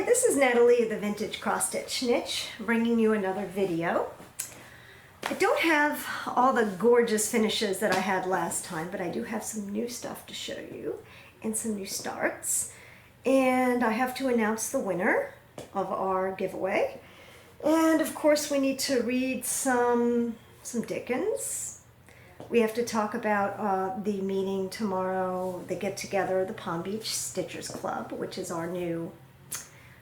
this is Natalie of the Vintage Cross Stitch Niche, bringing you another video. I don't have all the gorgeous finishes that I had last time, but I do have some new stuff to show you and some new starts. And I have to announce the winner of our giveaway. And of course we need to read some Dickens. We have to talk about the meeting tomorrow, the get-together, the Palm Beach Stitchers Club, which is our new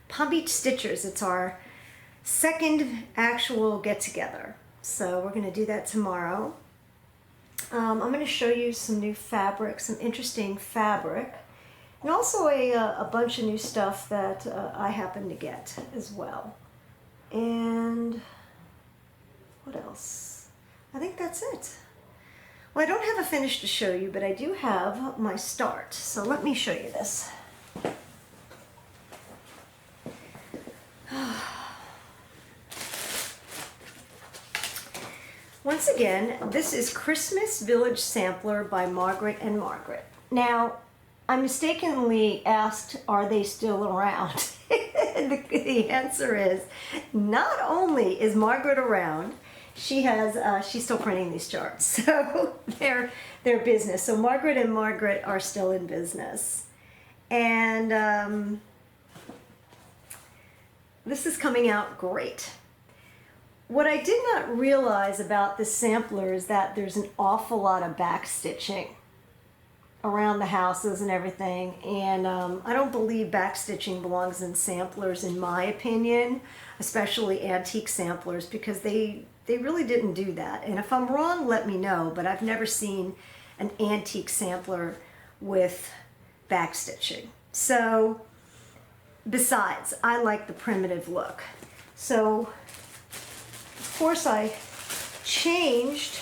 Palm Beach Stitchers. It's our second actual get-together. So we're going to do that tomorrow. I'm going to show you some new fabric, some interesting fabric, and also a bunch of new stuff that I happen to get as well. And what else? I think that's it. Well, I don't have a finish to show you, but I do have my start. So let me show you this. Once again, this is Christmas Village Sampler by Margaret and Margaret. Now, I mistakenly asked, are they still around? The answer is, not only is Margaret around, she's still printing these charts, so they're business. So Margaret and Margaret are still in business. And this is coming out great. What I did not realize about this sampler is that there's an awful lot of back stitching around the houses and everything, and I don't believe back stitching belongs in samplers, in my opinion, especially antique samplers, because they really didn't do that. And if I'm wrong, let me know, but I've never seen an antique sampler with back stitching. So besides, I like the primitive look. So of course I changed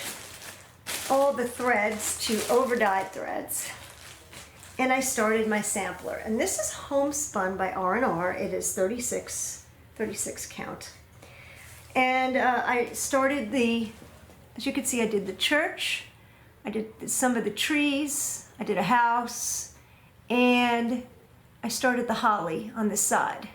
all the threads to over-dyed threads, and I started my sampler. And this is homespun by R&R. It is 36 count. And I started as you can see, I did the church, I did some of the trees, I did a house, and I started the holly on this side.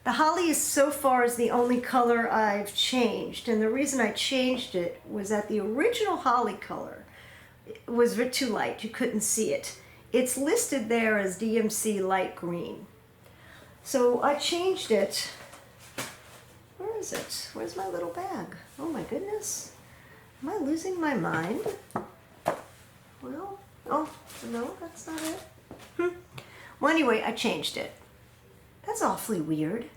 The holly is so far is the only color I've changed, and the reason I changed it was that the original holly color was too light. You couldn't see it. It's listed there as DMC light green. So I changed it. Where is it? Where's my little bag? Oh my goodness. Am I losing my mind? Well, oh, no, that's not it. Well, anyway, I changed it. That's awfully weird.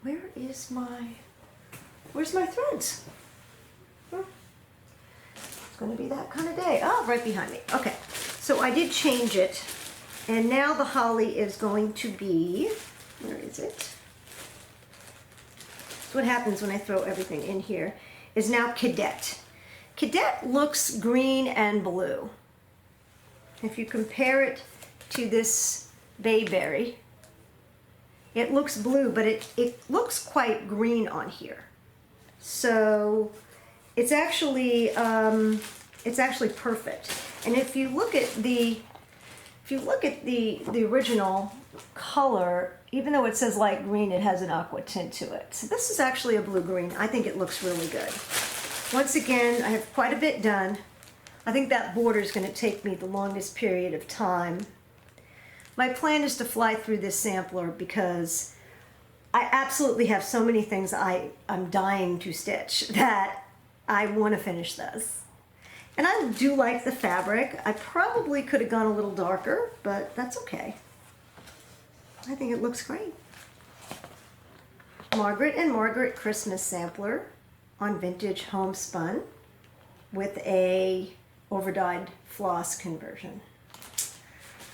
Where's my threads? It's going to be that kind of day. Oh, right behind me. Okay, so I did change it, and now the holly is going to be, where is it? What happens when I throw everything in here is now Cadet. Cadet looks green and blue. If you compare it to this bayberry, it looks blue, but it looks quite green on here. So it's actually perfect. And if you look at the original color, even though it says light green, it has an aqua tint to it. So this is actually a blue-green. I think it looks really good. Once again, I have quite a bit done. I think that border is going to take me the longest period of time. My plan is to fly through this sampler because I absolutely have so many things I'm dying to stitch that I want to finish this. And I do like the fabric. I probably could have gone a little darker, but that's okay. I think it looks great. Margaret and Margaret Christmas sampler on vintage homespun with a over-dyed floss conversion.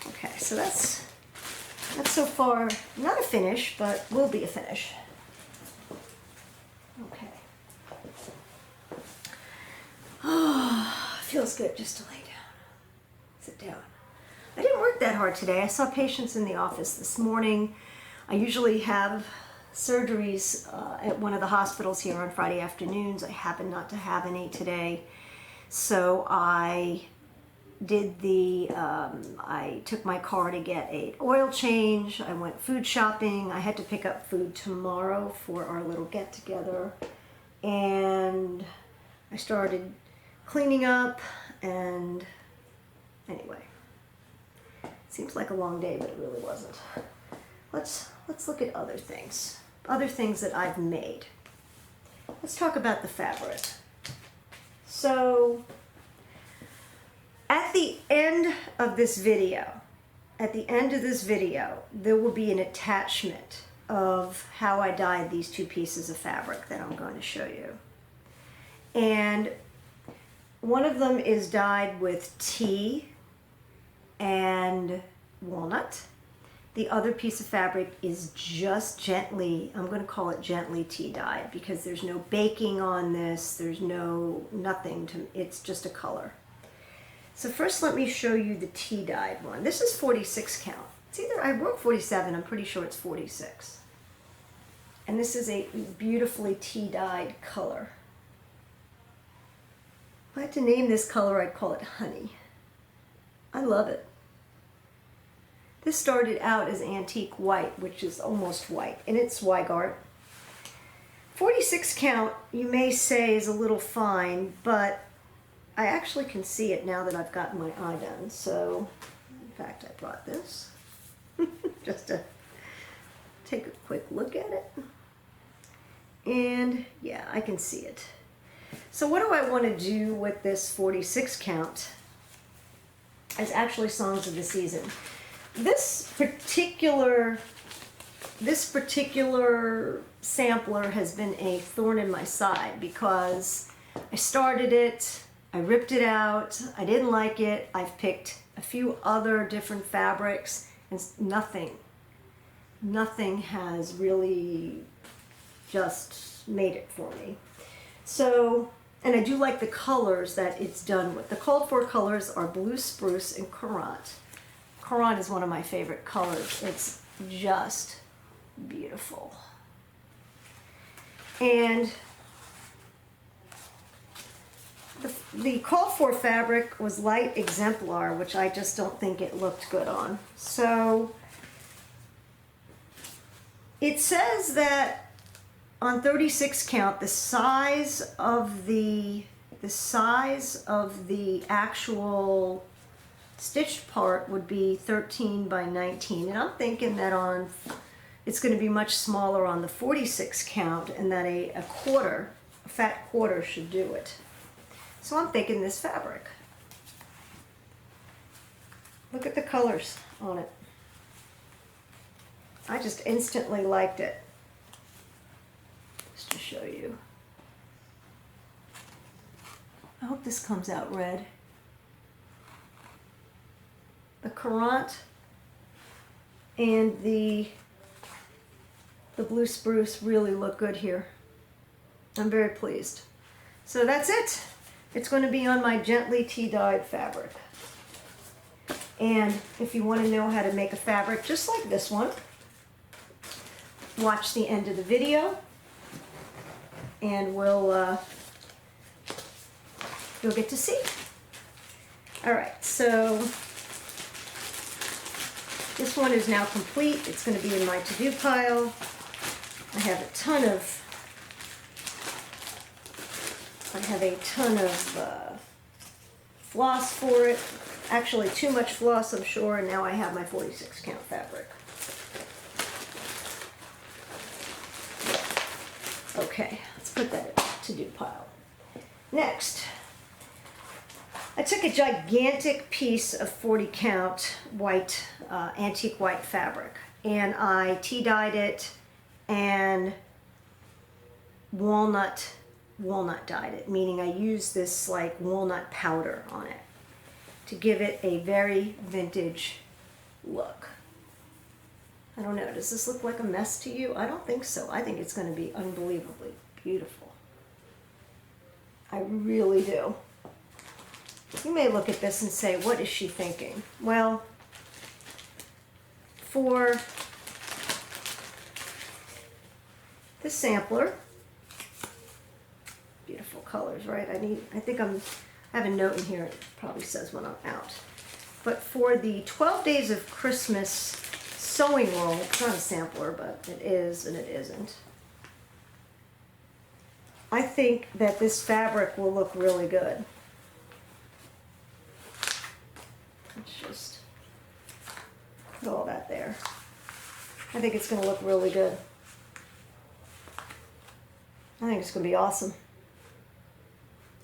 Okay, so that's so far not a finish, but will be a finish. Okay. Oh, feels good just to lay down. Sit down. I didn't work that hard today. I saw patients in the office this morning. I usually have surgeries at one of the hospitals here on Friday afternoons. I happen not to have any today. So I did I took my car to get an oil change. I went food shopping. I had to pick up food tomorrow for our little get together. And I started cleaning up, and anyway, seems like a long day, but it really wasn't. Let's look at other things that I've made. Let's talk about the fabric. So at the end of this video, there will be an attachment of how I dyed these two pieces of fabric that I'm going to show you. And one of them is dyed with tea and walnut. The other piece of fabric is just gently, I'm going to call it gently tea dyed, because there's no baking on this, there's nothing it's just a color. So first let me show you the tea dyed one. This is 46 count. It's either, I wrote 47, I'm pretty sure it's 46. And this is a beautifully tea dyed color. If I had to name this color, I'd call it honey. I love it. This started out as antique white, which is almost white, and it's Zweigart. 46 count, you may say, is a little fine, but I actually can see it now that I've gotten my eye done. So, in fact, I brought this just to take a quick look at it. And yeah, I can see it. So what do I want to do with this 46 count? It's actually Songs of the Season. This particular sampler has been a thorn in my side because I started it, I ripped it out, I didn't like it, I've picked a few other different fabrics, and nothing has really just made it for me. So, and I do like the colors that it's done with. The called for colors are Blue Spruce and Courant. Courant is one of my favorite colors. It's just beautiful. And the called for fabric was Light Exemplar, which I just don't think it looked good on. So it says that on 36 count, the size of the actual stitched part would be 13 by 19, and I'm thinking that it's going to be much smaller on the 46 count, and that a fat quarter should do it. So I'm thinking this fabric. Look at the colors on it. I just instantly liked it. Just to show you. I hope this comes out red. The Courant and the Blue Spruce really look good here. I'm very pleased. So that's it. It's going to be on my gently tea dyed fabric. And if you want to know how to make a fabric just like this one, watch the end of the video, and you'll get to see. All right, so this one is now complete. It's going to be in my to-do pile. I have a ton of floss for it. Actually, too much floss, I'm sure, and now I have my 46 count fabric. Okay, let's put that in the to-do pile. Next, I took a gigantic piece of 40 count white, antique white fabric, and I tea dyed it and walnut dyed it, meaning I used this like walnut powder on it to give it a very vintage look. I don't know, does this look like a mess to you? I don't think so. I think it's going to be unbelievably beautiful. I really do. You may look at this and say, what is she thinking? Well, for the sampler, beautiful colors, right? I think I'm I have a note in here, it probably says when I'm out. But for the 12 Days of Christmas sewing roll, it's not a sampler, but it is and it isn't. I think that this fabric will look really good. Let's just put all that there. I think it's going to look really good. I think it's going to be awesome.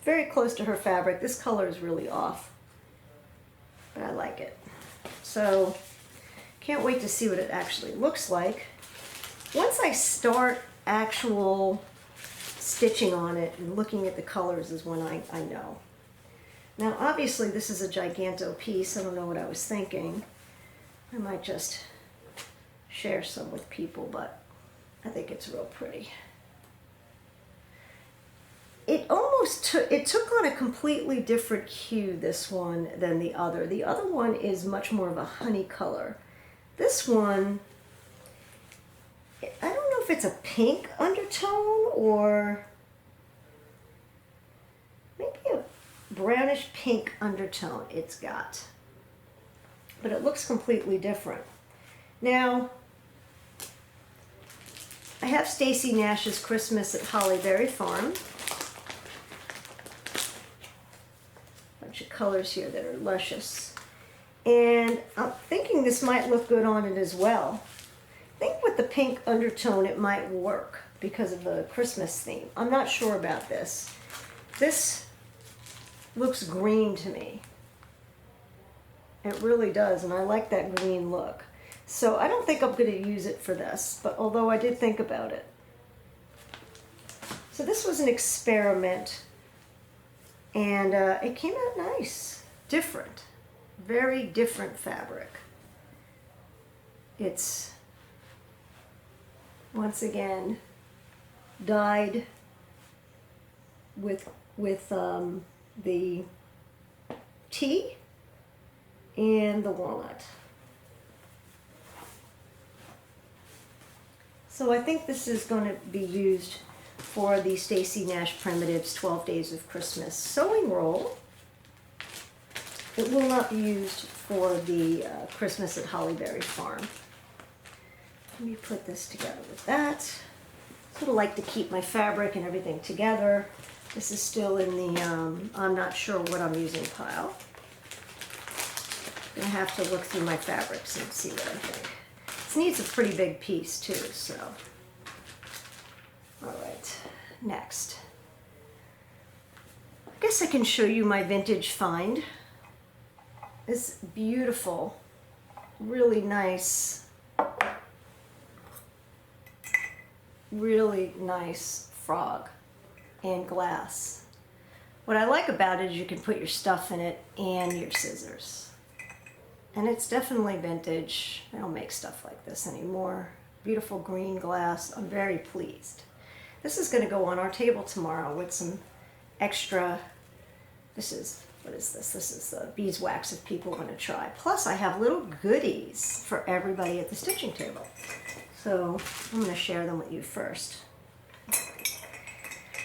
Very close to her fabric. This color is really off, but I like it. So, can't wait to see what it actually looks like. Once I start actual stitching on it and looking at the colors is when I know. Now, obviously, this is a giganto piece. I don't know what I was thinking. I might just share some with people, but I think it's real pretty. It took on a completely different hue, this one, than the other. The other one is much more of a honey color. This one, I don't know if it's a pink undertone or maybe a brownish pink undertone it's got. But it looks completely different. Now, I have Stacy Nash's Christmas at Hollyberry Farm. Bunch of colors here that are luscious. And I'm thinking this might look good on it as well. I think with the pink undertone it might work because of the Christmas theme. I'm not sure about this. This looks green to me. It really does, and I like that green look. So I don't think I'm going to use it for this, but although I did think about it. So this was an experiment, and it came out nice, different, very different fabric. It's, once again, dyed with the tea and the walnut. So I think this is going to be used for the Stacy Nash Primitives 12 Days of Christmas sewing roll. It will not be used for the Christmas at Hollyberry Farm. Let me put this together with that. Sort of like to keep my fabric and everything together. This is still in the I'm not sure what I'm using pile. I'm going to have to look through my fabrics and see what I think. This needs a pretty big piece too, so. All right, next. I guess I can show you my vintage find. This beautiful, really nice frog and glass. What I like about it is you can put your stuff in it and your scissors. And it's definitely vintage. They don't make stuff like this anymore. Beautiful green glass. I'm very pleased. This is going to go on our table tomorrow with some extra, what is this? This is the beeswax if people want to try. Plus I have little goodies for everybody at the stitching table. So I'm going to share them with you first.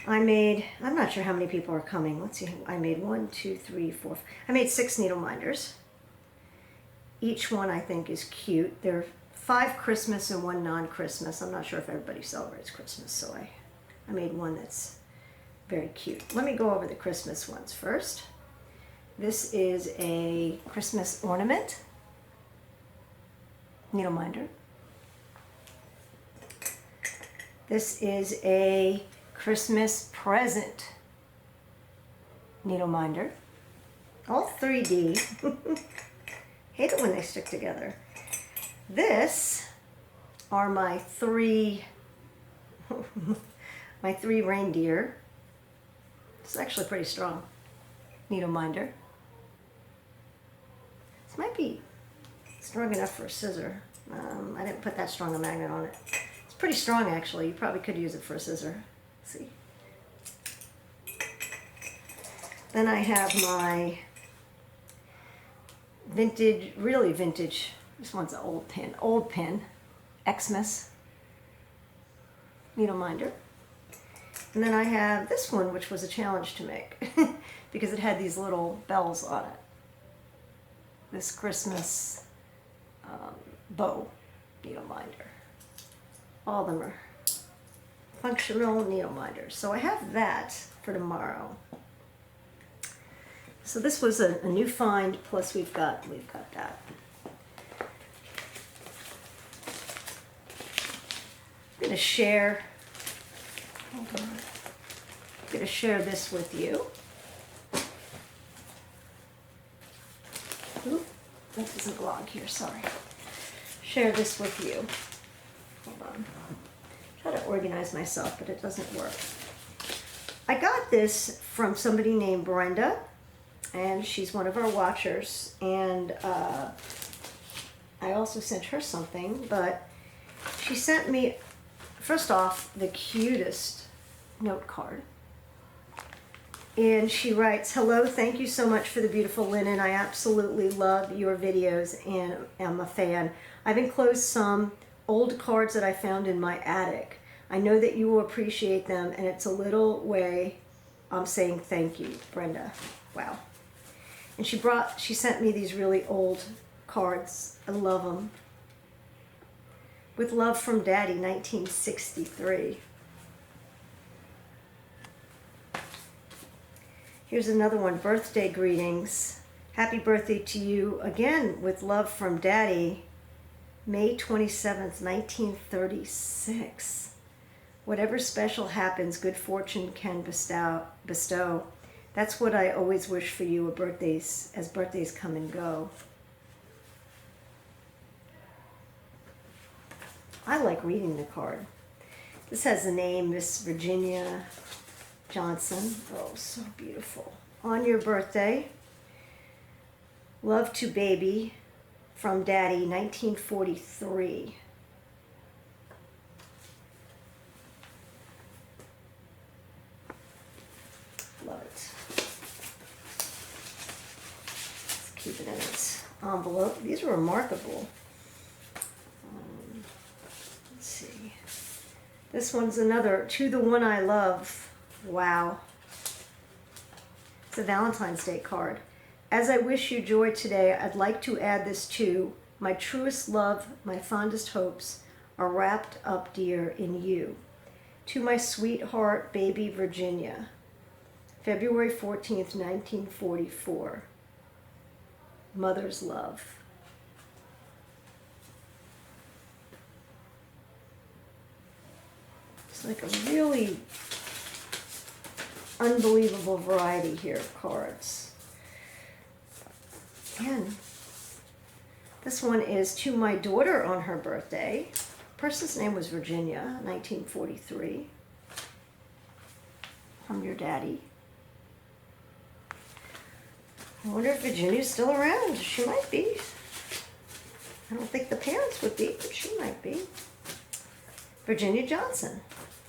I'm not sure how many people are coming. Let's see, I made 1, 2, 3, 4. I made 6 needle minders. Each one I think is cute. There are 5 Christmas and 1 non-Christmas. I'm not sure if everybody celebrates Christmas, so I made one that's very cute. Let me go over the Christmas ones first. This is a Christmas ornament needle minder. This is a Christmas present needle minder. All 3D. Hate it when they stick together. This are my 3 reindeer. It's actually pretty strong needle minder. This might be strong enough for a scissor. I didn't put that strong a magnet on it. It's pretty strong actually. You probably could use it for a scissor. Let's see. Then I have my vintage, really vintage, this one's an old pin, Xmas needle minder. And then I have this one, which was a challenge to make. because it had these little bells on it. This Christmas bow needle minder. All of them are functional needle minders. So I have that for tomorrow. So this was a new find, plus we've got that. I'm going to share, hold on. I'm going to share this with you. Oop, that doesn't belong here, sorry. Share this with you. Hold on. Try to organize myself, but it doesn't work. I got this from somebody named Brenda, and she's one of our watchers, and I also sent her something, but she sent me, first off, the cutest note card. And she writes, "Hello, thank you so much for the beautiful linen. I absolutely love your videos and am a fan. I've enclosed some old cards that I found in my attic. I know that you will appreciate them, and it's a little way I'm saying thank you, Brenda." Wow. And she sent me these really old cards. I love them. With love from Daddy, 1963. Here's another one, birthday greetings. Happy birthday to you. Again, with love from Daddy, May 27th, 1936. Whatever special happens, good fortune can bestow. That's what I always wish for you as birthdays come and go. I like reading the card. This has the name Miss Virginia Johnson. Oh, so beautiful. On your birthday, love to baby from Daddy, 1943. Love it. Let's keep it in its envelope. These are remarkable. Let's see. This one's another, To the One I Love. Wow. It's a Valentine's Day card. As I wish you joy today, I'd like to add this too. My truest love, my fondest hopes are wrapped up, dear, in you. To my sweetheart, baby Virginia. February 14th, 1944. Mother's love. It's like a really unbelievable variety here of cards. Again, this one is to my daughter on her birthday. Person's name was Virginia, 1943. From your daddy. I wonder if Virginia's still around. She might be. I don't think the parents would be, but she might be. Virginia Johnson.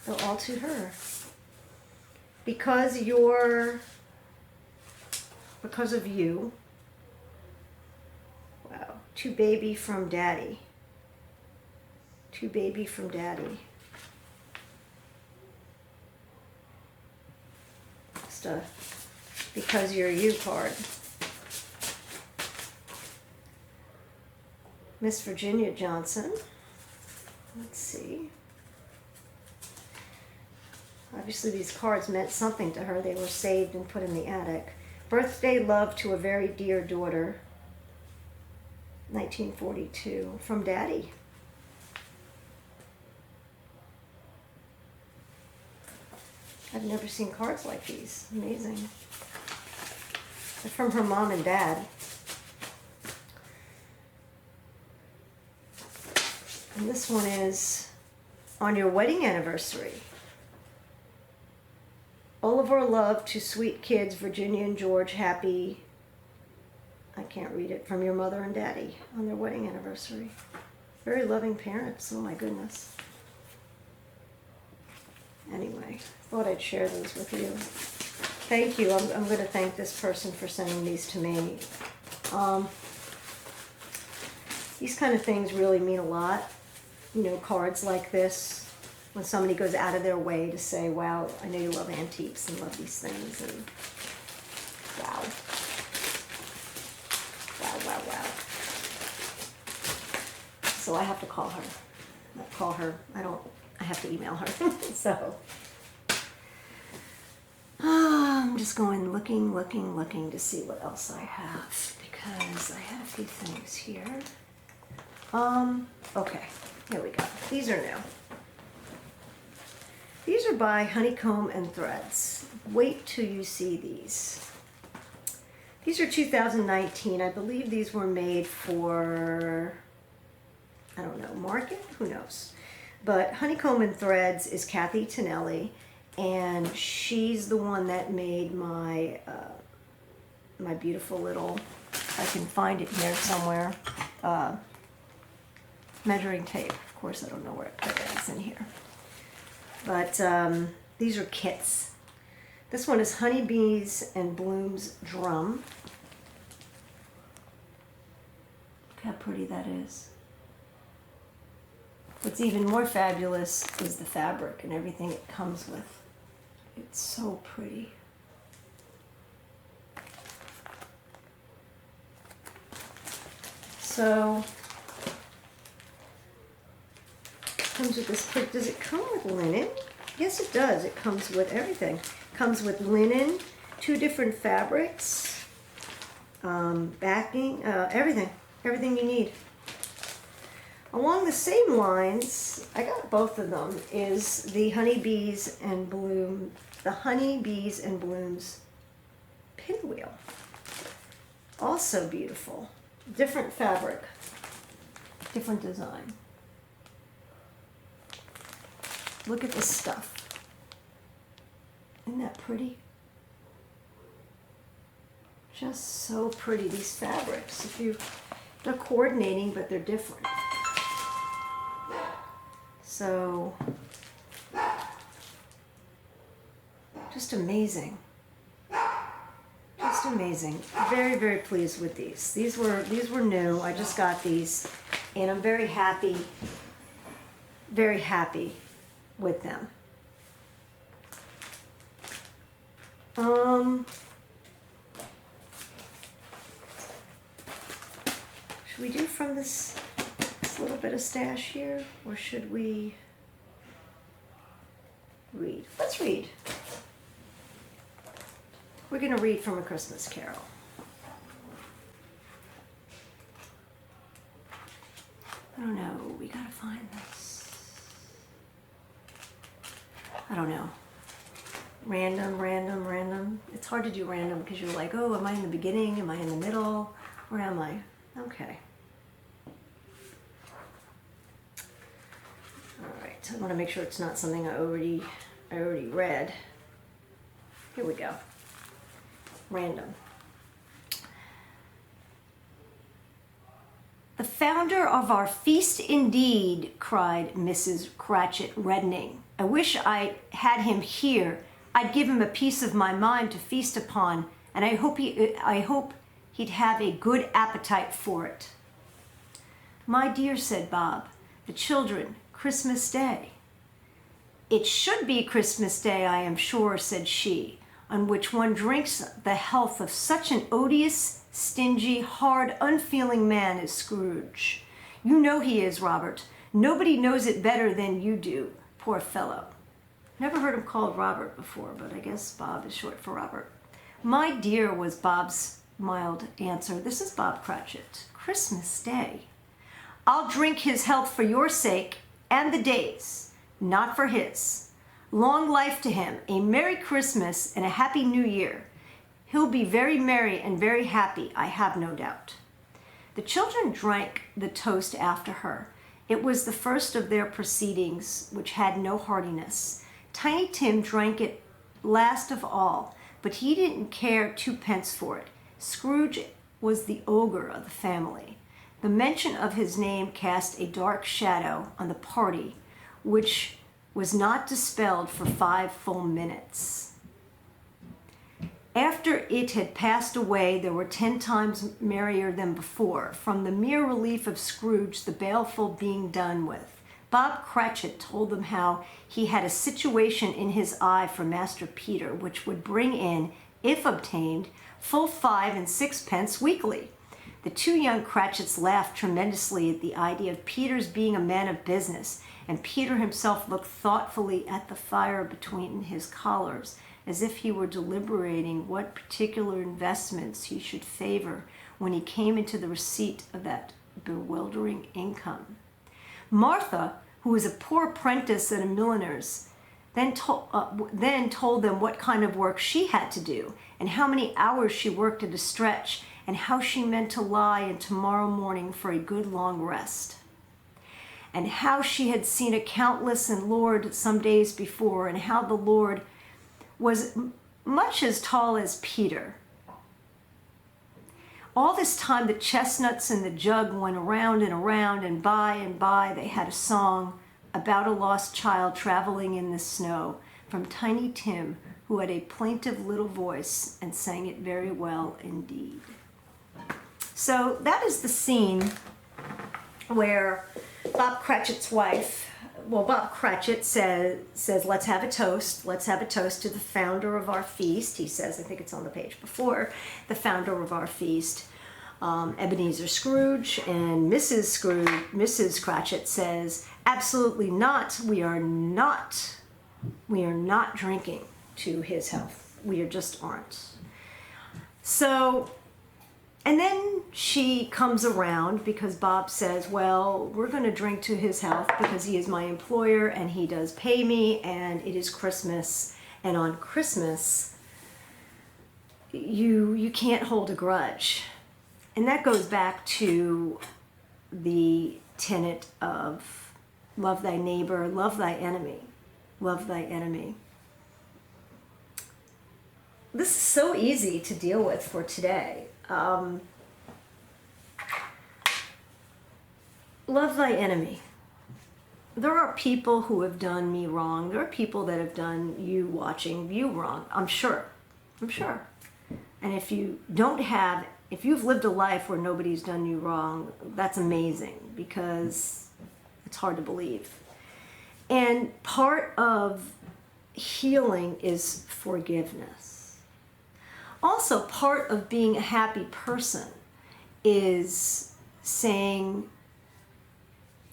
So all to her. Because of you. Wow. To baby from Daddy. To baby from Daddy. Just a because you're you card. Miss Virginia Johnson. Let's see. Obviously these cards meant something to her. They were saved and put in the attic. Birthday love to a very dear daughter. 1942. From Daddy. I've never seen cards like these. Amazing. They're from her mom and dad. And this one is on your wedding anniversary. All of our love to sweet kids, Virginia and George. Happy, I can't read it, from your mother and daddy on their wedding anniversary. Very loving parents, oh my goodness. Anyway, thought I'd share those with you. Thank you. I'm going to thank this person for sending these to me. These kind of things really mean a lot. You know, cards like this, when somebody goes out of their way to say, wow, I know you love antiques and love these things. And Wow. Wow, wow, wow. So I have to call her. Not call her. I have to email her. So I'm just going looking to see what else I have, because I had a few things here. Okay, here we go. These are new. These are by Honeycomb and Threads. Wait till you see these. These are 2019. I believe these were made for, I don't know, market? Who knows? But Honeycomb and Threads is Kathy Tonelli, and she's the one that made my my beautiful little, I can find it here somewhere, measuring tape. Of course, I don't know where it is in here. But these are kits. This one is Honeybees and Blooms Drum. Look how pretty that is. What's even more fabulous is the fabric and everything it comes with. It's so pretty. So, comes with this pretty, does it come with linen? Yes, it does. It comes with everything. Comes with linen, 2 different fabrics, backing, everything you need. Along the same lines, I got both of them, is the Honeybees and Blooms pinwheel. Also beautiful. Different fabric, different design. Look at this stuff. Isn't that pretty? Just so pretty, these fabrics. They're coordinating, but they're different. So, just amazing. Just amazing. Very, very pleased with these. These were new. I just got these, and I'm very happy with them. Should we do from this little bit of stash here, or should we read? Let's read. We're going to read from A Christmas Carol. I don't know. We got to find this. I don't know. Random. It's hard to do random because you're like, oh, am I in the beginning? Am I in the middle? Where am I? Okay. All right. I want to make sure it's not something I already read. Here we go. Random. The founder of our feast indeed, cried Mrs. Cratchit, reddening. I wish I had him here. I'd give him a piece of my mind to feast upon, and I hope he'd have a good appetite for it. My dear, said Bob, the children, Christmas Day. It should be Christmas Day, I am sure, said she, on which one drinks the health of such an odious, stingy, hard, unfeeling man as Scrooge. You know he is, Robert. Nobody knows it better than you do, poor fellow. Never heard him called Robert before, but I guess Bob is short for Robert. My dear, was Bob's mild answer. This is Bob Cratchit. Christmas Day. I'll drink his health for your sake and the day's, not for his. Long life to him, a Merry Christmas and a Happy New Year. He'll be very merry and very happy, I have no doubt. The children drank the toast after her. It was the first of their proceedings, which had no heartiness. Tiny Tim drank it last of all, but he didn't care 2 pence for it. Scrooge was the ogre of the family. The mention of his name cast a dark shadow on the party, which was not dispelled for 5 full minutes. After it had passed away, they were 10 times merrier than before, from the mere relief of Scrooge, the baleful being done with. Bob Cratchit told them how he had a situation in his eye for Master Peter, which would bring in if obtained, full 5 and 6 pence weekly. The two young Cratchits laughed tremendously at the idea of Peter's being a man of business, and Peter himself looked thoughtfully at the fire between his collars, as if he were deliberating what particular investments he should favor when he came into the receipt of that bewildering income. Martha, who was a poor apprentice at a milliner's, then told them what kind of work she had to do, and how many hours she worked at a stretch, and how she meant to lie in tomorrow morning for a good long rest, and how she had seen a countless and Lord some days before, and how the Lord was much as tall as Peter. All this time the chestnuts in the jug went around, and by they had a song about a lost child traveling in the snow, from Tiny Tim, who had a plaintive little voice and sang it very well indeed. So that is the scene where Bob Cratchit's wife, Bob Cratchit says, let's have a toast. Let's have a toast to the founder of our feast. He says, I think it's on the page before, the founder of our feast, Ebenezer Scrooge. And Mrs. Cratchit says, absolutely not. We are not drinking to his health. We just aren't. So, and then she comes around because Bob says, well, we're going to drink to his health because he is my employer and he does pay me, and it is Christmas. And on Christmas, you can't hold a grudge. And that goes back to the tenet of love thy neighbor, love thy enemy, love thy enemy. This is so easy to deal with for today. Love thy enemy. There are people who have done me wrong. There are people that have done you watching you wrong. I'm sure. And if you've lived a life where nobody's done you wrong, that's amazing, because it's hard to believe. And part of healing is forgiveness. Also, part of being a happy person is saying,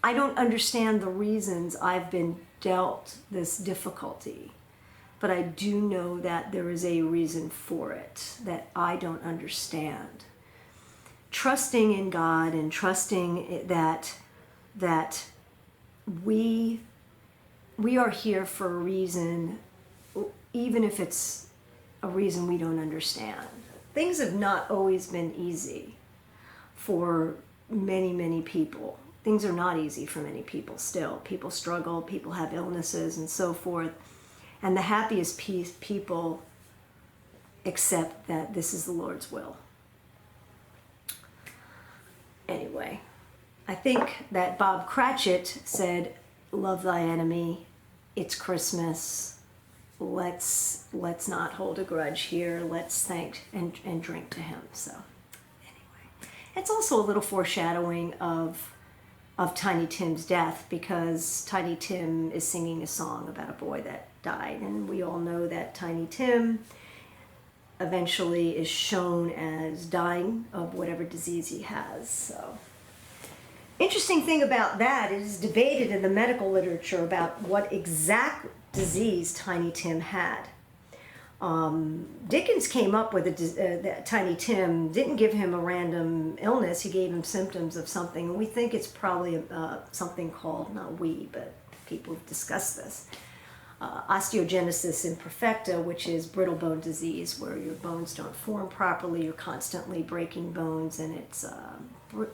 I don't understand the reasons I've been dealt this difficulty, but I do know that there is a reason for it that I don't understand. Trusting in God and trusting that we are here for a reason, even if it's a reason we don't understand. Things have not always been easy for many people. Things are not easy for many people still. People struggle, people have illnesses and so forth. And the happiest people accept that this is the Lord's will. Anyway, I think that Bob Cratchit said, love thy enemy, it's Christmas, let's not hold a grudge here, let's thank and drink to him. So anyway, it's also a little foreshadowing of Tiny Tim's death, because Tiny Tim is singing a song about a boy that died, and we all know that Tiny Tim eventually is shown as dying of whatever disease he has. So interesting thing about that is debated in the medical literature about what exact disease Tiny Tim had. Dickens came up with that Tiny Tim didn't give him a random illness. He gave him symptoms of something, and we think it's probably something called, not we, but people have discussed this, osteogenesis imperfecta, which is brittle bone disease, where your bones don't form properly, you're constantly breaking bones, and it's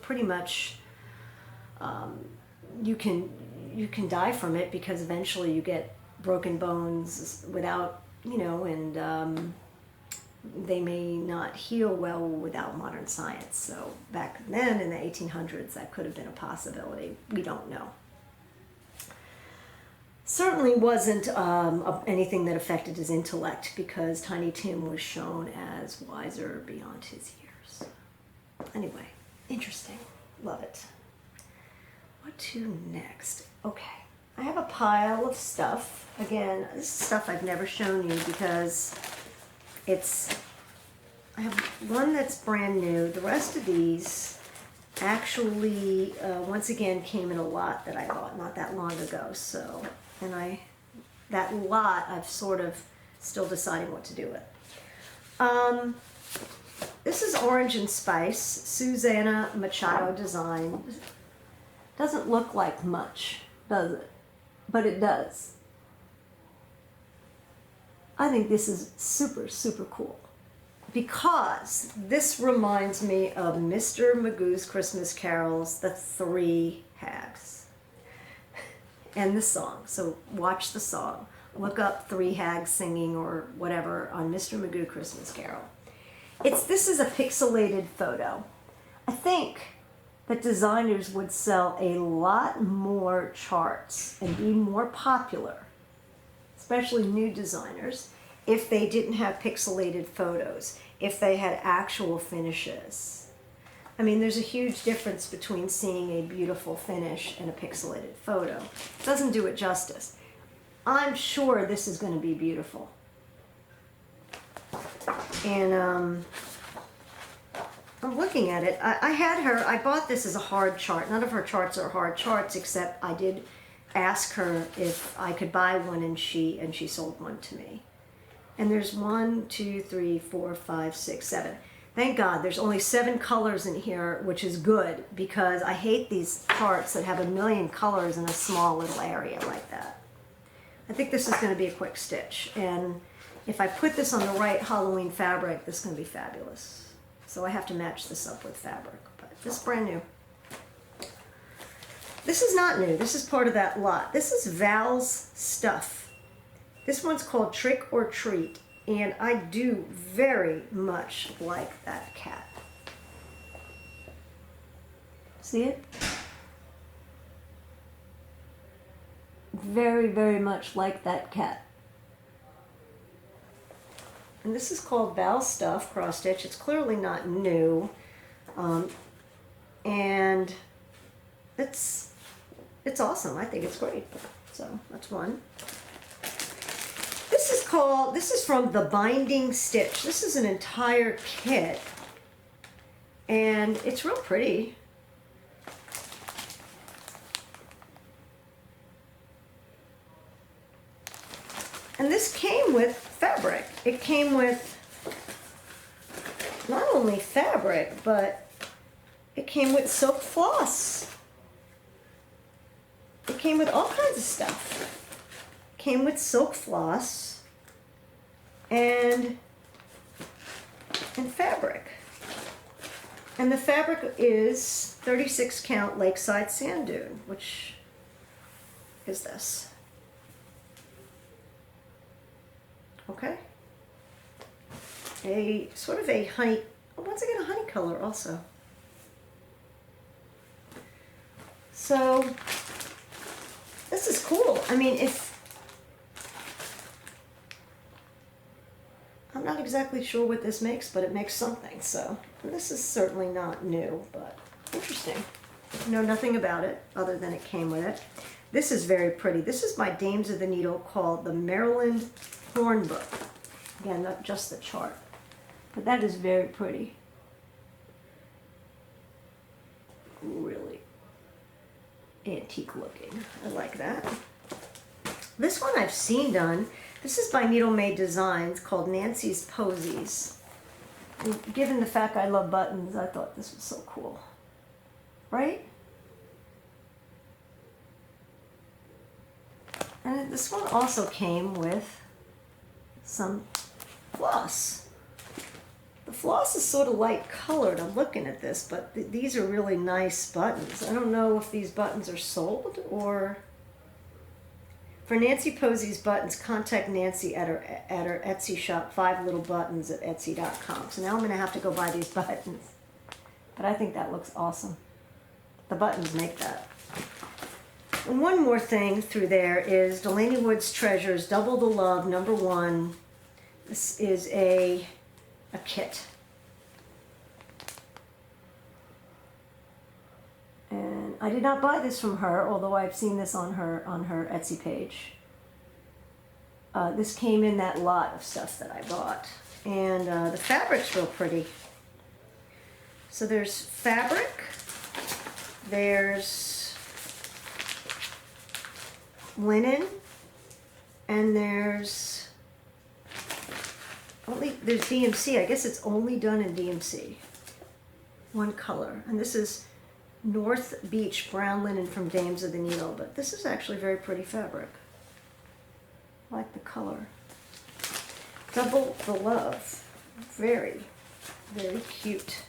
pretty much you can die from it, because eventually you get broken bones without, and they may not heal well without modern science. So back then in the 1800s, that could have been a possibility. We don't know. Certainly wasn't anything that affected his intellect, because Tiny Tim was shown as wiser beyond his years. Anyway, interesting. Love it. What to next? Okay. I have a pile of stuff. Again, this is stuff I've never shown you because I have one that's brand new. The rest of these actually, once again, came in a lot that I bought not that long ago. So, that lot, I've sort of still deciding what to do with. This is Orange and Spice, Susanna Machado design. Doesn't look like much, does it? But it does. I think this is super, super cool because this reminds me of Mr. Magoo's Christmas Carols, The Three Hags, and the song. So watch the song. Look up Three Hags Singing or whatever on Mr. Magoo Christmas Carol. This is a pixelated photo. I think that designers would sell a lot more charts and be more popular, especially new designers, if they didn't have pixelated photos, if they had actual finishes. I mean, there's a huge difference between seeing a beautiful finish and a pixelated photo. It doesn't do it justice. I'm sure this is going to be beautiful. And I'm looking at it. I bought this as a hard chart. None of her charts are hard charts, except I did ask her if I could buy one, and she sold one to me. And there's 1, 2, 3, 4, 5, 6, 7. Thank God there's only 7 colors in here, which is good, because I hate these charts that have a million colors in a small little area like that. I think this is going to be a quick stitch, and if I put this on the right Halloween fabric, this is going to be fabulous. So I have to match this up with fabric, but this is brand new. This is not new. This is part of that lot. This is Val's stuff. This one's called Trick or Treat, and I do very much like that cat. See it? Very, very much like that cat. And this is called Val Stuff Cross Stitch. It's clearly not new, and it's awesome. I think it's great. So that's one. This is from the Binding Stitch. This is an entire kit, and it's real pretty. And this came with fabric. It came with not only fabric, but it came with silk floss. It came with all kinds of stuff. It came with silk floss and fabric. And the fabric is 36 count Lakeside Sand Dune, which is this. Okay, a sort of a honey, once again a honey color also. So this is cool. I mean, I'm not exactly sure what this makes, but it makes something. So this is certainly not new, but interesting. Know nothing about it other than it came with it. This is very pretty. This is by Dames of the Needle, called the Maryland Hornbook. Again, not just the chart, but that is very pretty. Really antique looking. I like that. This one I've seen done. This is by Needle Made Designs, called Nancy's Posies. And given the fact I love buttons, I thought this was so cool. Right? And this one also came with some floss. The floss is sort of light colored. I'm looking at this, but these are really nice buttons. I don't know if these buttons are sold or... For Nancy Posey's buttons, contact Nancy at her Etsy shop, 5 Little Buttons at Etsy.com. So now I'm going to have to go buy these buttons. But I think that looks awesome. The buttons make that. And one more thing through there is Delaney Wood's Treasures Double the Love #1. This is a kit. And I did not buy this from her, although I've seen this on her Etsy page. This came in that lot of stuff that I bought. And the fabric's real pretty. So there's fabric, there's linen, and there's DMC. I guess it's only done in DMC. One color. And this is North Beach brown linen from Dames of the Needle. But this is actually very pretty fabric. I like the color. Double the love. Very, very cute.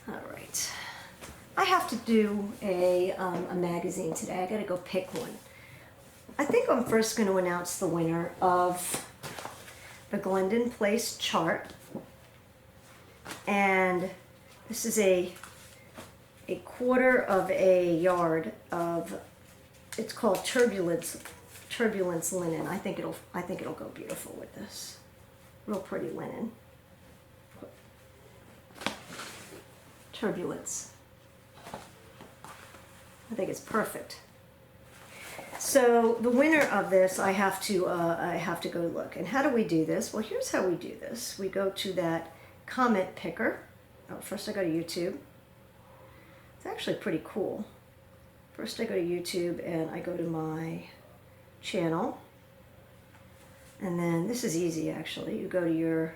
All right. I have to do a magazine today. I got to go pick one. I think I'm first going to announce the winner of the Glendon Place chart. And this is a quarter of a yard of, it's called Turbulence linen. I think it'll go beautiful with this. Real pretty linen. Turbulence. I think it's perfect. So the winner of this, I have to go look. And how do we do this? Well, here's how we do this. We go to that comment picker. Oh, first I go to YouTube. It's actually pretty cool. First I go to YouTube and I go to my channel. And then this is easy actually. You go to your,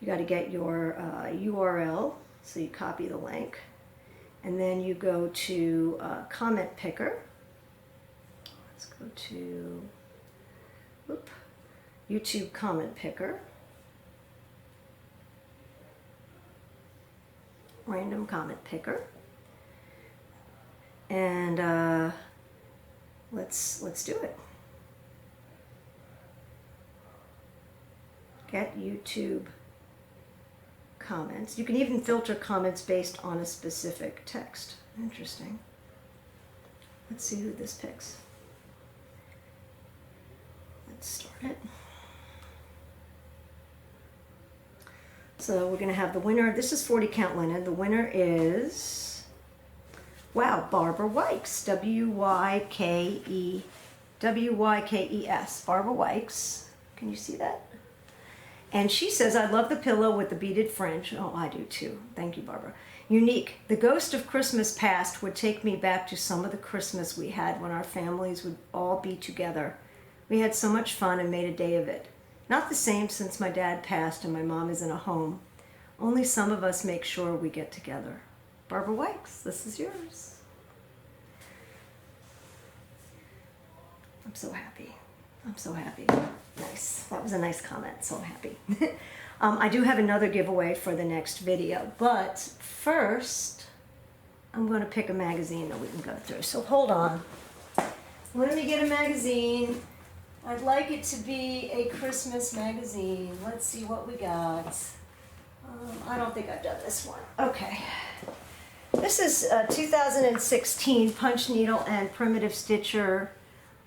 you got to get your URL. So you copy the link. And then you go to comment picker. Let's go to YouTube comment picker. Random comment picker. And let's do it. Get YouTube comments. You can even filter comments based on a specific text. Interesting. Let's see who this picks. Let's start it. So we're going to have the winner. This is 40 count linen. The winner is, wow, Barbara Wykes. W-Y-K-E-S. Barbara Wykes. Can you see that? And she says, I love the pillow with the beaded fringe. Oh, I do too. Thank you, Barbara. Unique. The ghost of Christmas past would take me back to some of the Christmas we had when our families would all be together. We had so much fun and made a day of it. Not the same since my dad passed and my mom is in a home. Only some of us make sure we get together. Barbara Wykes, this is yours. I'm so happy. I'm so happy. Nice. That was a nice comment. So happy. I do have another giveaway for the next video, but first I'm going to pick a magazine that we can go through. So hold on. Let me get a magazine. I'd like it to be a Christmas magazine. Let's see what we got. I don't think I've done this one. Okay. This is 2016 Punch Needle and Primitive Stitcher,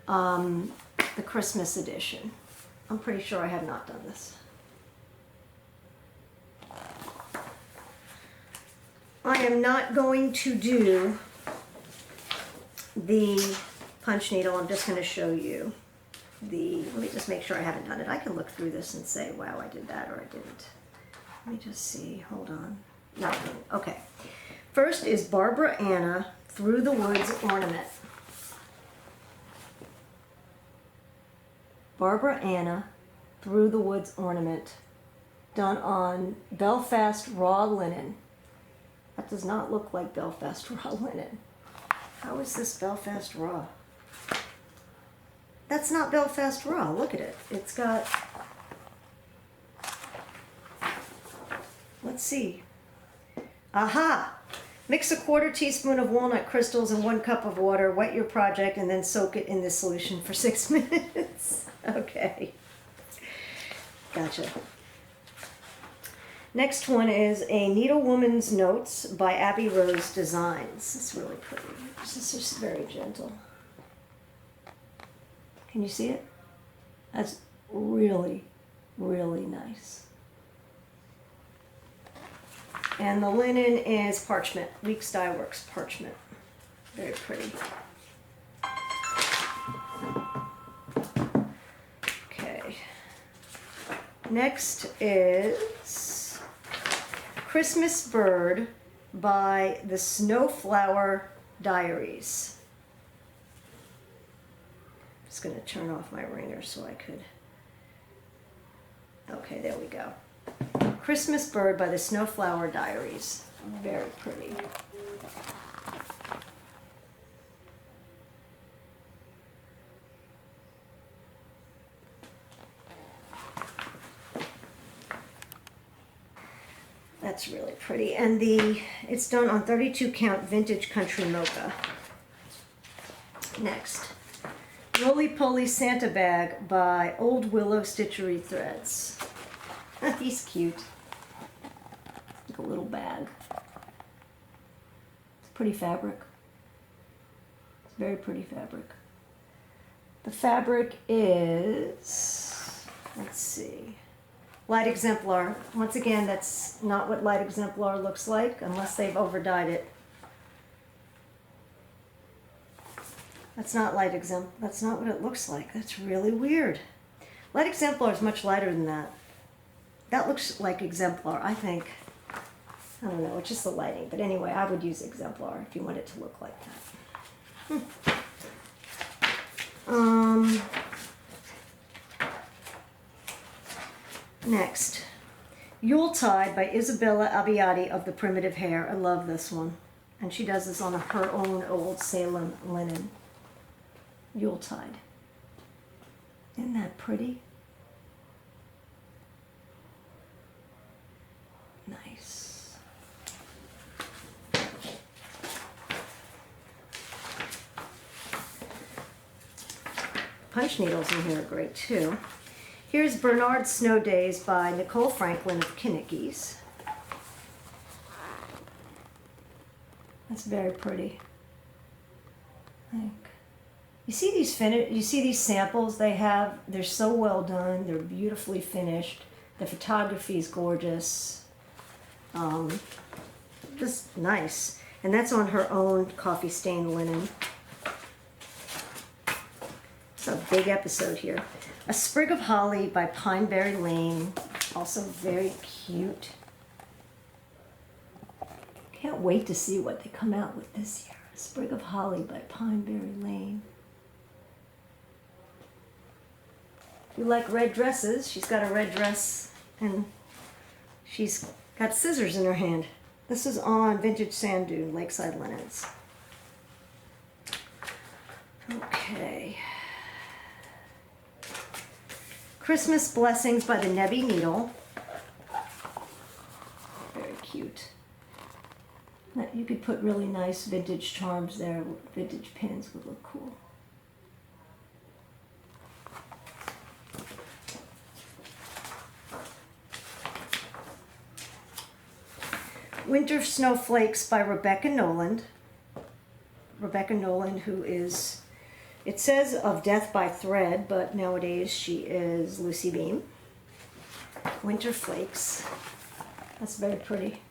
the Christmas edition. I'm pretty sure I have not done this. I am not going to do the punch needle. I'm just going to show you let me just make sure I haven't done it. I can look through this and say, wow, I did that or I didn't. Let me just see. Hold on. No. Okay. First is Barbara Anna Through the Woods Ornament. Barbara Anna Through the Woods Ornament, done on Belfast raw linen. That does not look like Belfast raw linen. How is this Belfast raw? That's not Belfast raw. Look at it. It's got, let's see. Aha! Mix a 1/4 teaspoon of walnut crystals in 1 cup of water, wet your project, and then soak it in this solution for 6 minutes. Okay. Gotcha. Next one is A Needlewoman's Notes by Abby Rose Designs. It's really pretty. This is just very gentle. Can you see it? That's really, really nice. And the linen is parchment. Weeks Dye Works parchment. Very pretty. Okay. Next is Christmas Bird by the Snowflower Diaries. I'm just going to turn off my ringer so I could... Okay, there we go. Christmas Bird by the Snowflower Diaries. Very pretty. That's really pretty. And it's done on 32 count vintage country mocha. Next, Roly Poly Santa Bag by Old Willow Stitchery Threads. He's cute. Like a little bag. It's pretty fabric. It's very pretty fabric. The fabric is, let's see, Light Exemplar. Once again, that's not what Light Exemplar looks like unless they've overdyed it. That's not Light Exemplar. That's not what it looks like. That's really weird. Light Exemplar is much lighter than that. That looks like Exemplar, I think. I don't know, it's just the lighting. But anyway, I would use Exemplar if you want it to look like that. Next, Yuletide by Isabella Abbiati of the Primitive Hair. I love this one. And she does this on her own old Salem linen. Yuletide. Isn't that pretty? Nice. Punch needles in here are great too. Here's Bernard Snow Days by Nicole Franklin of Kinnickies. That's very pretty. I think. You see these samples they have? They're so well done. They're beautifully finished. The photography is gorgeous. Just nice. And that's on her own coffee stain linen. It's a big episode here. A Sprig of Holly by Pineberry Lane. Also very cute. Can't wait to see what they come out with this year. A Sprig of Holly by Pineberry Lane. If you like red dresses, she's got a red dress and she's got scissors in her hand. This is on Vintage Sand Dune Lakeside Linens. Okay. Christmas Blessings by the Nebby Needle. Very cute. You could put really nice vintage charms there. Vintage pins would look cool. Winter Snowflakes by Rebecca Noland. Rebecca Noland, who is, it says of Death by Thread, but nowadays she is Lucy Beam. Winter Flakes. That's very pretty.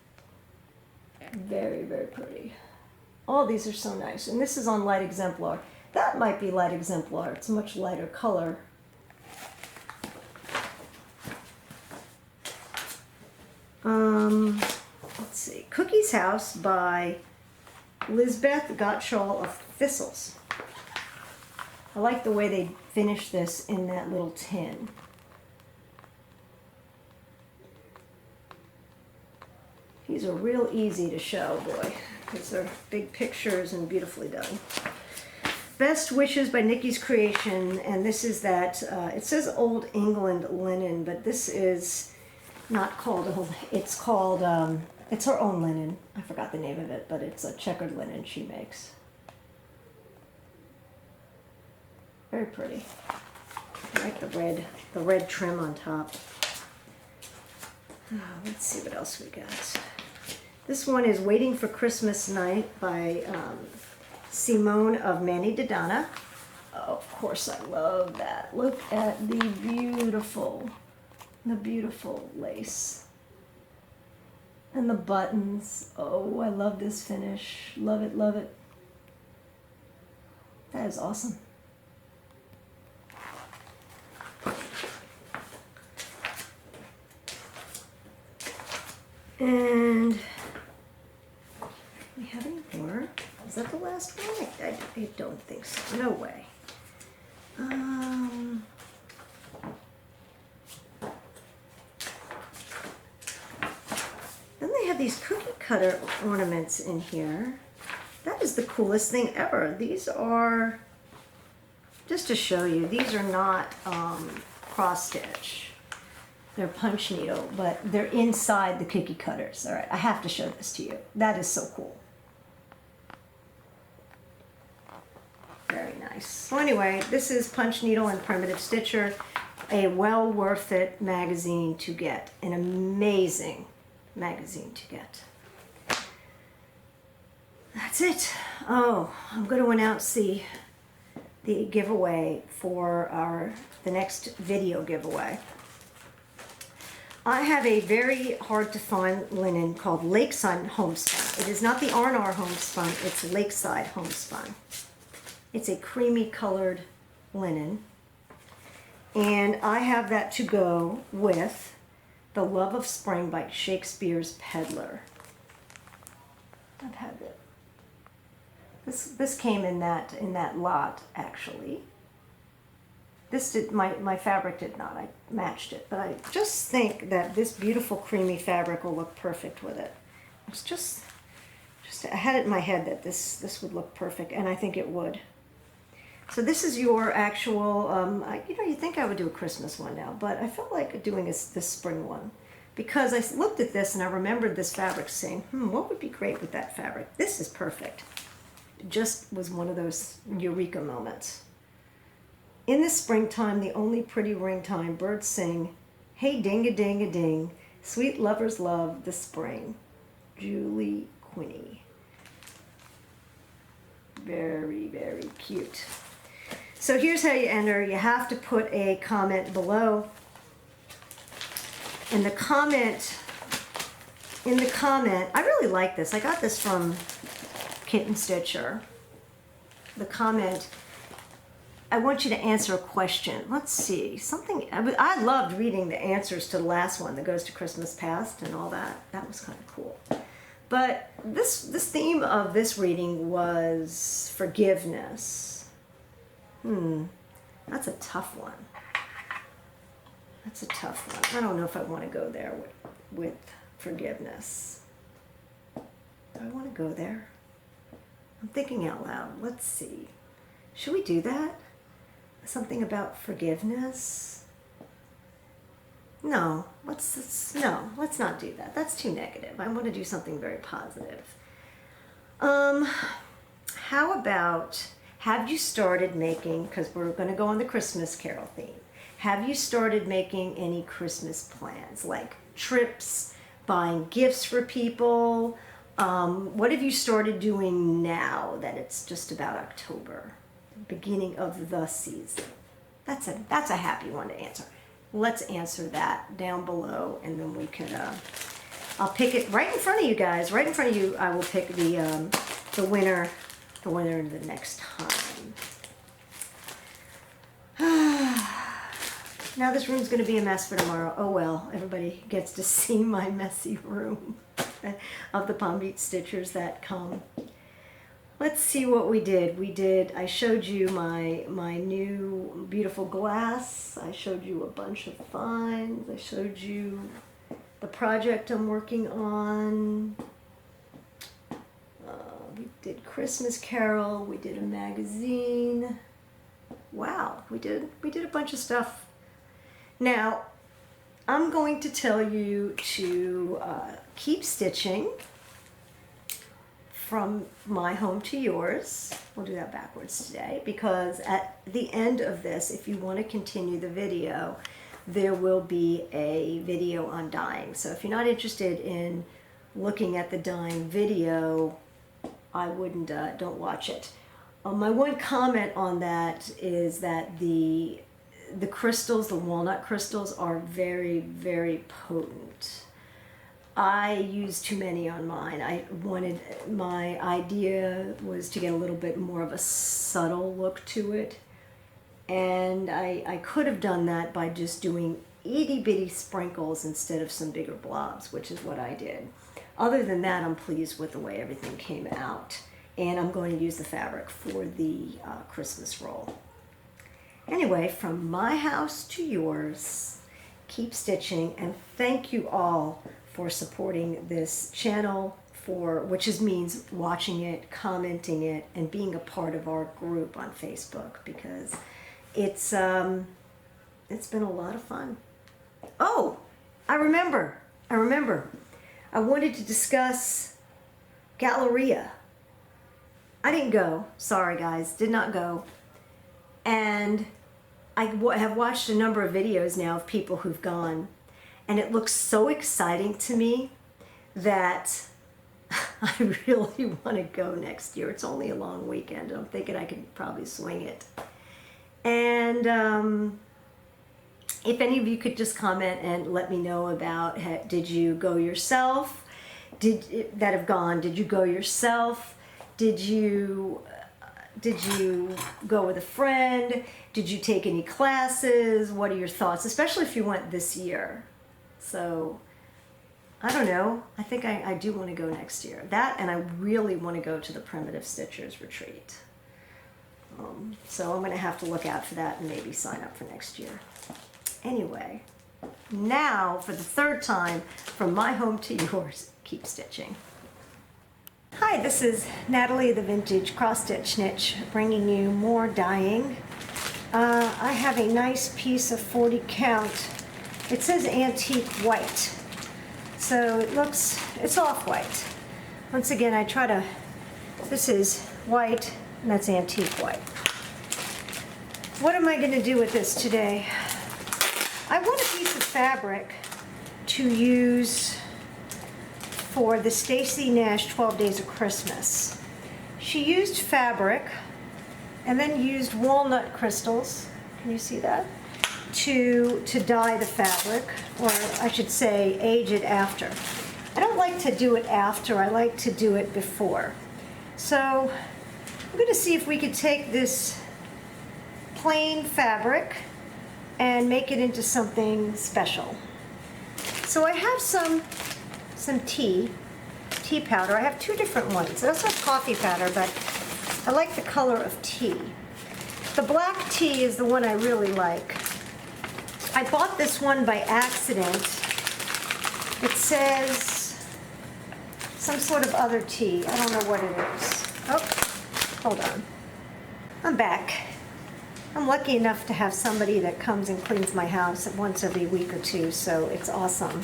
Very, very pretty. All these are so nice. And this is on Light Exemplar. That might be Light Exemplar. It's a much lighter color. Let's see. Cookie's House by Lisbeth Gottschall of Thistles. I like the way they finished this in that little tin. These are real easy to show, boy, because they're big pictures and beautifully done. Best Wishes by Nikki's Creation, and this is that, it says Old England linen, but this is not called old, it's called, it's her own linen. I forgot the name of it, but it's a checkered linen she makes. Very pretty. I like the red trim on top. Let's see what else we got. This one is Waiting for Christmas Night by Simone of Mani Dodana. Oh, of course, I love that. Look at the beautiful lace. And the buttons. Oh, I love this finish. Love it, love it. That is awesome. And we have any more? Is that the last one? I don't think so. No way. Then they have these cookie cutter ornaments in here. That is the coolest thing ever. These are, just to show you, these are not cross stitch. They're punch needle, but they're inside the cookie cutters. All right, I have to show this to you. That is so cool. Very nice. So anyway, this is Punch Needle and Primitive Stitcher, a well worth it magazine to get, an amazing magazine to get. That's it. Oh, I'm going to announce the giveaway for the next video giveaway. I have a very hard to find linen called Lakeside Homespun. It is not the R&R Homespun, it's Lakeside Homespun. It's a creamy colored linen. And I have that to go with The Love of Spring by Shakespeare's Peddler. I've had it. This came in that lot, actually. This did, my fabric did not. I matched it, but I just think that this beautiful creamy fabric will look perfect with it. It's just I had it in my head that this would look perfect, and I think it would. So this is your actual, you think I would do a Christmas one now, but I felt like doing this spring one because I looked at this and I remembered this fabric saying, what would be great with that fabric? This is perfect. It just was one of those eureka moments. In the springtime, the only pretty ring time, birds sing, hey ding-a-ding-a-ding, sweet lovers love the spring. Julie Quinney. Very, very cute. So here's how you enter. You have to put a comment below. In the comment, I really like this. I got this from Kitten Stitcher. The comment, I want you to answer a question. Let's see, something, I loved reading the answers to the last one that goes to Christmas Past and all that. That was kind of cool. But this theme of this reading was forgiveness. That's a tough one. That's a tough one. I don't know if I want to go there with forgiveness. Do I want to go there? I'm thinking out loud. Let's see. Should we do that? Something about forgiveness? No, let's not do that. That's too negative. I want to do something very positive. How about, have you started making, because we're going to go on the Christmas Carol theme, have you started making any Christmas plans, like trips, buying gifts for people? What have you started doing now that it's just about October? Beginning of the season. That's a happy one to answer. Let's answer that down below, and then we can I'll pick it right in front of you guys. Right in front of you, I will pick the winner the next time. Now this room's going to be a mess for tomorrow. Oh well, everybody gets to see my messy room of the Palm Beach Stitchers that come. Let's see what we did. I showed you my new beautiful glass. I showed you a bunch of finds. I showed you the project I'm working on. We did Christmas Carol. We did a magazine. Wow, we did a bunch of stuff. Now, I'm going to tell you to keep stitching from my home to yours. We'll do that backwards today, because at the end of this, if you want to continue the video, there will be a video on dyeing. So if you're not interested in looking at the dyeing video, I wouldn't, don't watch it. My one comment on that is that the crystals, the walnut crystals, are very, very potent. I used too many on mine. My idea was to get a little bit more of a subtle look to it. And I could have done that by just doing itty bitty sprinkles instead of some bigger blobs, which is what I did. Other than that, I'm pleased with the way everything came out. And I'm going to use the fabric for the Christmas roll. Anyway, from my house to yours, keep stitching, and thank you all for supporting this channel, which means watching it, commenting it, and being a part of our group on Facebook, because it's been a lot of fun. Oh, I remember. I wanted to discuss Galleria. I didn't go. Sorry, guys. Did not go. And I have watched a number of videos now of people who've gone. And it looks so exciting to me that I really want to go next year. It's only a long weekend. I'm thinking I could probably swing it. And if any of you could just comment and let me know about, did you go yourself? That have gone, did you go yourself? Did you go with a friend? Did you take any classes? What are your thoughts, especially if you went this year? So, I don't know. I think I do want to go next year. That, and I really want to go to the Primitive Stitchers retreat. So I'm going to have to look out for that and maybe sign up for next year. Anyway, now for the third time, from my home to yours, keep stitching. Hi, this is Natalie, the Vintage Cross Stitch Niche, bringing you more dyeing. I have a nice piece of 40 count. It says antique white, so it's off-white. Once again, this is white, and that's antique white. What am I going to do with this today? I want a piece of fabric to use for the Stacy Nash 12 Days of Christmas. She used fabric and then used walnut crystals, can you see that, to dye the fabric, or I should say age it after. I don't like to do it after, I like to do it before. So I'm going to see if we could take this plain fabric and make it into something special. So I have some tea powder. I have two different ones. I also have coffee powder, but I like the color of tea. The black tea is the one I really like. I bought this one by accident. It says some sort of other tea. I don't know what it is. Oh, hold on. I'm back. I'm lucky enough to have somebody that comes and cleans my house once every week or two, so it's awesome.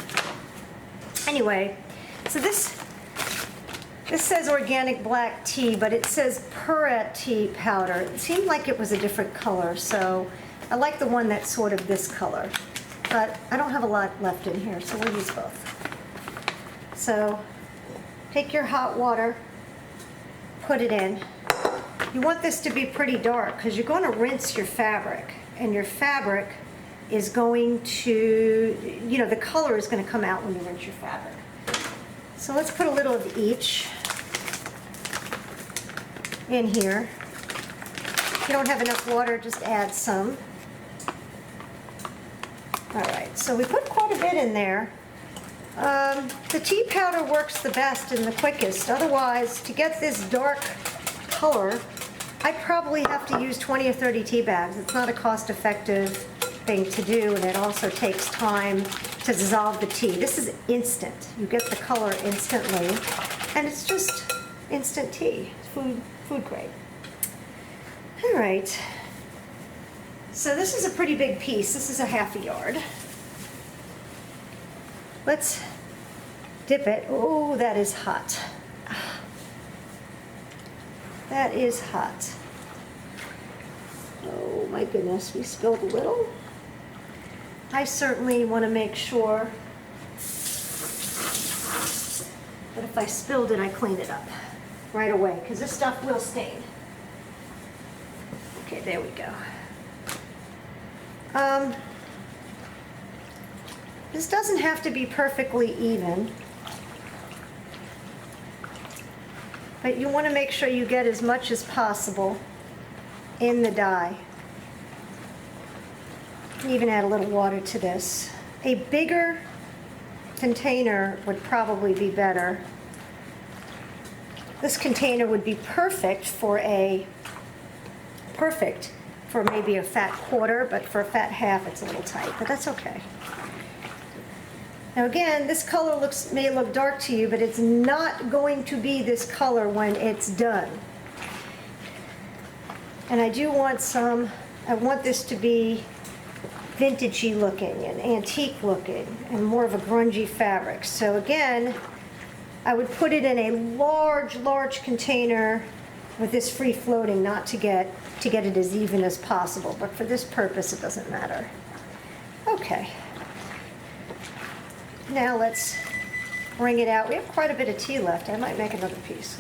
Anyway, so this says organic black tea, but it says Puret tea powder. It seemed like it was a different color, so I like the one that's sort of this color. But I don't have a lot left in here, so we'll use both. So take your hot water, put it in. You want this to be pretty dark because you're going to rinse your fabric, and your fabric is going to, the color is going to come out when you rinse your fabric. So let's put a little of each in here. If you don't have enough water, just add some. All right, so we put quite a bit in there. The tea powder works the best and the quickest. Otherwise, to get this dark color, I probably have to use 20 or 30 tea bags. It's not a cost-effective thing to do, and it also takes time to dissolve the tea. This is instant. You get the color instantly, and it's just instant tea. It's food grade. All right. So this is a pretty big piece. This is a half a yard. Let's dip it. Oh, that is hot. That is hot. Oh my goodness, we spilled a little. I certainly want to make sure that if I spilled it, I clean it up right away, because this stuff will stain. Okay, there we go. This doesn't have to be perfectly even, but you want to make sure you get as much as possible in the dye. Even add a little water to this. A bigger container would probably be better. This container would be perfect for maybe a fat quarter, but for a fat half it's a little tight, but that's okay. Now again, this color may look dark to you, but it's not going to be this color when it's done. And I want this to be vintagey looking and antique looking and more of a grungy fabric. So again, I would put it in a large container with this free floating, not to get it as even as possible, but for this purpose it doesn't matter. Okay. Now let's bring it out. We have quite a bit of tea left. I might make another piece.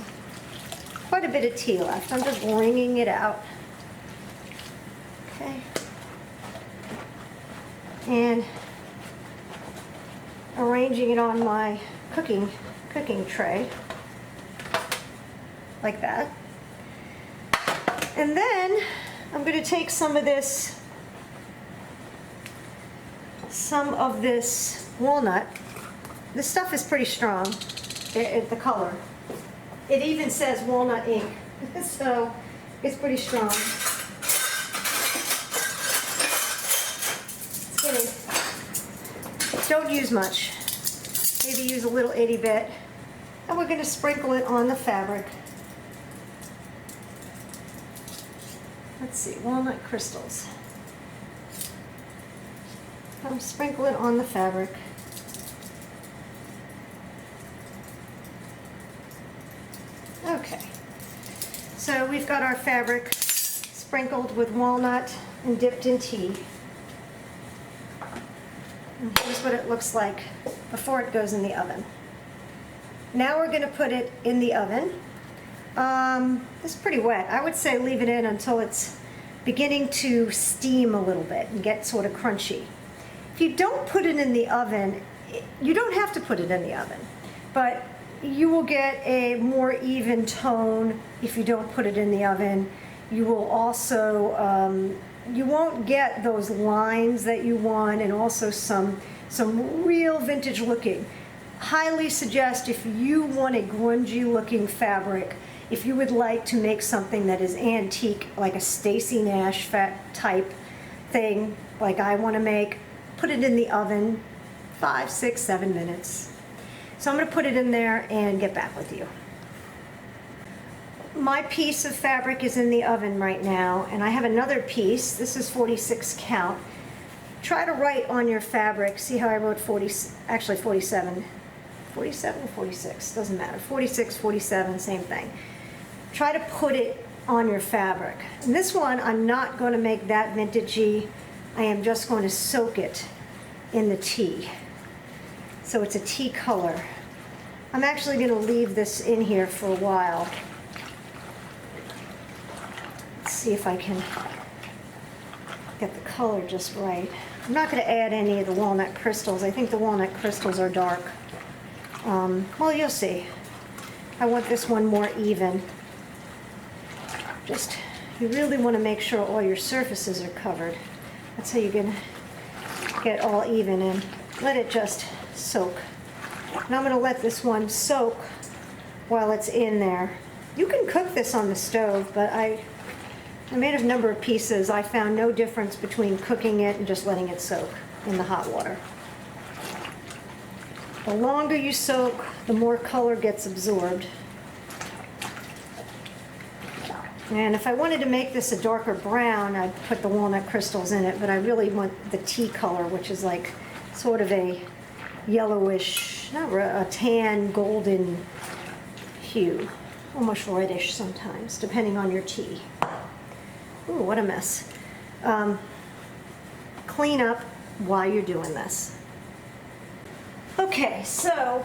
Quite a bit of tea left. I'm just wringing it out. Okay. And arranging it on my cooking tray like that. And then I'm going to take some of this walnut. This stuff is pretty strong, the color. It even says walnut ink, so it's pretty strong. It's getting, don't use much. Maybe use a little itty bit. And we're going to sprinkle it on the fabric. Let's see, walnut crystals. I'll sprinkle it on the fabric. Okay, so we've got our fabric sprinkled with walnut and dipped in tea. And here's what it looks like before it goes in the oven. Now we're going to put it in the oven. It's pretty wet. I would say leave it in until it's beginning to steam a little bit and get sort of crunchy. If you don't put it in the oven, you don't have to put it in the oven, but you will get a more even tone if you don't put it in the oven. You will also, you won't get those lines that you want, and also some real vintage looking. Highly suggest, if you want a grungy looking fabric, if you would like to make something that is antique, like a Stacy Nash type thing, like I want to make, put it in the oven 5, 6, 7 minutes. So I'm going to put it in there and get back with you. My piece of fabric is in the oven right now, and I have another piece. This is 46 count. Try to write on your fabric. See how I wrote 47. 47 or 46, doesn't matter. 46, 47, same thing. Try to put it on your fabric. And this one, I'm not going to make that vintagey. I am just going to soak it in the tea. So it's a tea color. I'm actually going to leave this in here for a while. Let's see if I can get the color just right. I'm not going to add any of the walnut crystals. I think the walnut crystals are dark. Well, you'll see. I want this one more even. Just, you really want to make sure all your surfaces are covered. That's how you're going to get all even, and let it just soak. And I'm going to let this one soak while it's in there. You can cook this on the stove, but I made a number of pieces. I found no difference between cooking it and just letting it soak in the hot water. The longer you soak, the more color gets absorbed. And if I wanted to make this a darker brown, I'd put the walnut crystals in it, but I really want the tea color, which is like sort of a yellowish, not a tan, golden hue, almost reddish sometimes, depending on your tea. Ooh, what a mess. Clean up while you're doing this. Okay, so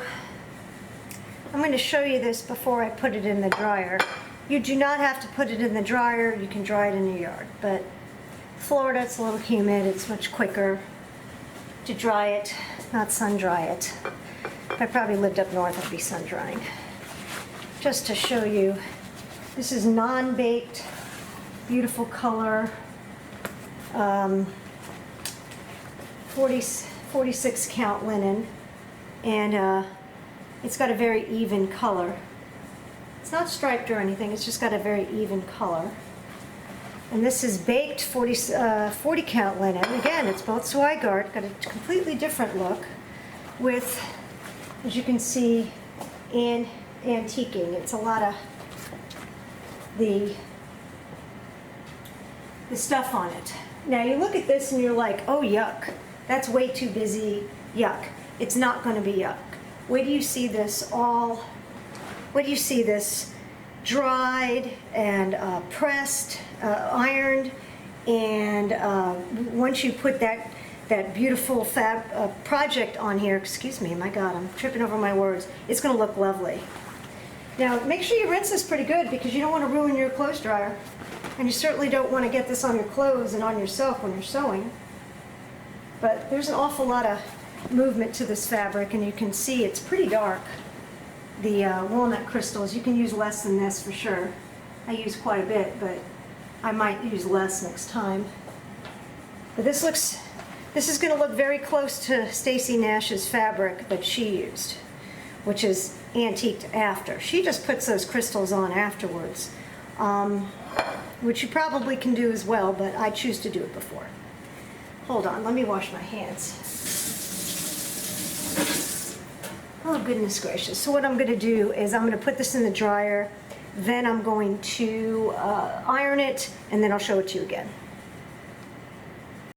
I'm going to show you this before I put it in the dryer. You do not have to put it in the dryer. You can dry it in your yard, but Florida, it's a little humid. It's much quicker to dry it, not sun dry it. If I probably lived up north, I'd be sun drying. Just to show you, this is non-baked, beautiful color. 46 count linen, and it's got a very even color. It's not striped or anything, it's just got a very even color. And this is baked 40 count linen. Again, it's both Zweigart, got a completely different look with, as you can see, antiquing. It's a lot of the stuff on it. Now you look at this and you're like, oh yuck, that's way too busy, yuck. It's not going to be yuck. Where do you see this dried and pressed, ironed, and once you put that beautiful project on here, excuse me, my God, I'm tripping over my words, it's going to look lovely. Now make sure you rinse this pretty good because you don't want to ruin your clothes dryer, and you certainly don't want to get this on your clothes and on yourself when you're sewing. But there's an awful lot of movement to this fabric, and you can see it's pretty dark. The walnut crystals, you can use less than this for sure. I use quite a bit, but I might use less next time. But this is going to look very close to Stacey Nash's fabric that she used, which is antiqued after. She just puts those crystals on afterwards, which you probably can do as well, but I choose to do it before. Hold on, let me wash my hands. Oh, goodness gracious. So what I'm going to do is I'm going to put this in the dryer, then I'm going to iron it, and then I'll show it to you again.